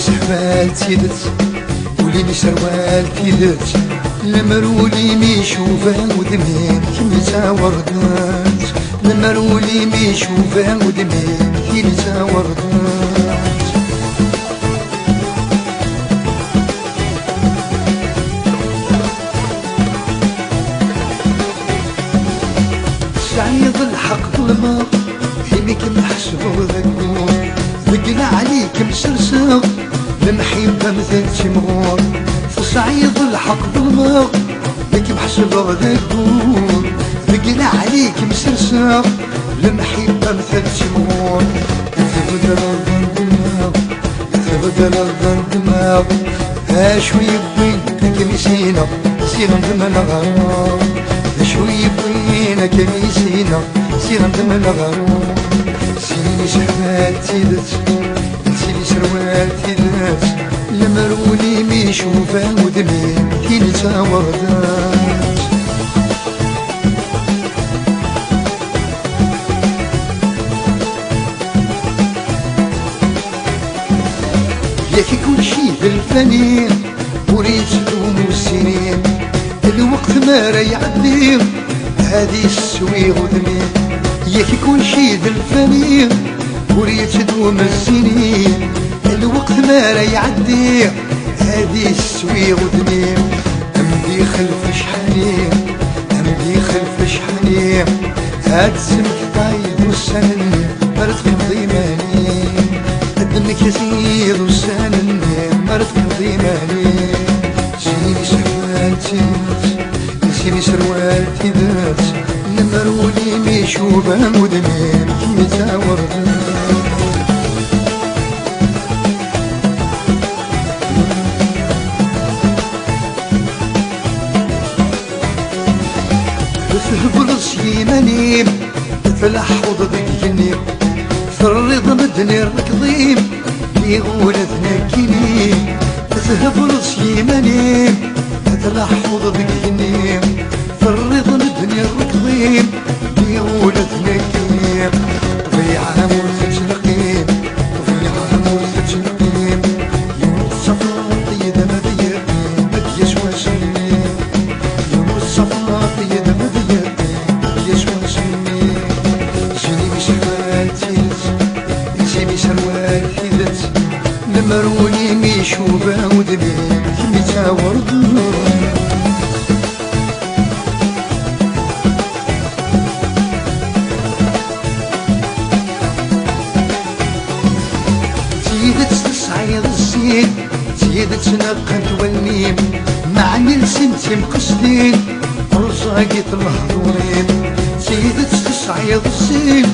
سروال تيدت وليني سروال تيدت المرولي ميشوفه ودمين كمي تاوردات المرولي ميشوفه ودمين كمي تاوردات سعيد الحق ظلمة هيميك محسوب ذكور ذقنا عليك مسرسغ المحبة مثل تمغور في صعيد الحق ظلمة لك محسوب ذكور ذقنا عليك مسرسغ المحبة مثل تمغور تبدل الدماغ تبدل الدماغ شوي بوين كميسينا سينا ندم الغرام شوي بوين كميسينا سينا ندم الغرام سيني سروال تيدت سيني سروال تيدت المرولي ميشوفه ودمين كيني تاوردات ياكي كل شي بالفنين وريت دوم السنين الوقت ما راه يعدي هادي السويغ ودمين ياكي كل شي بالفنين وريت دوم السنين الوقت ما راه يعدي هادي السويغ ودمين امدي خلف شحالين امدي خلف شحالين هاد السمك طايد والسنن مرت قضي ماني قدمك يزيد والسنن مرت قضي ماني سيني سروال تيدت سيني سروال تيدت المرولي ميشوفه ودمين كي تاوردات برص يمانيم فلاح وضدك جنيم فرض مدني الركضيم يغول ذنكيني تذهب برص يمانيم فلاح وضدك جنيم فرض مدني الركضيم يغول ذنكيني ضيع عمر تجلقيم ضيع عمر تجلقيم يوم الصفا طيد مذيب مديش وشمي يوم الصفا طيد مذيب مديش وشمي جيني سروال تيدت جيني سروال تيدت المرولي ميشوفه ودمين كمي تاوردات تيدت تصعيد الزين تيدت نقد والميم معني لسنتي مقصدين رزاقيت المهضورين تيدت تصعيد الزين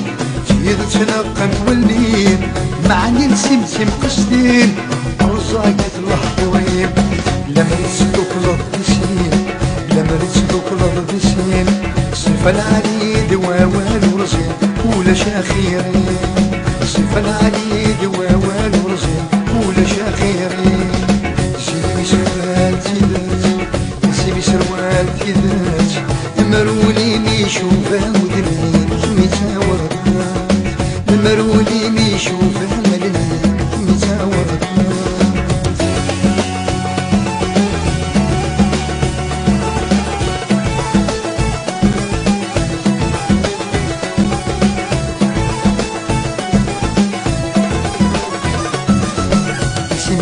تيدت نقد والميم معني لسنتي مقصدين رزاقيت المهضورين لما رتسلوك للدسين لما رتسلوك للدسين صفا العليد ووال ورزين ولا شاخيرين صفا العليد ووال ورزين ولا شاخيرين سيدي سروال تيدت سيدي سروال تيدت المرولي ميشوفه ودمين كمي تاوردات المرولي ميشوفه ودمين كمي تاوردات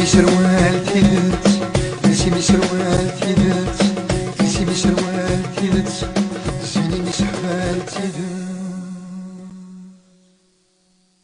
سروال تيدت سروال تيدت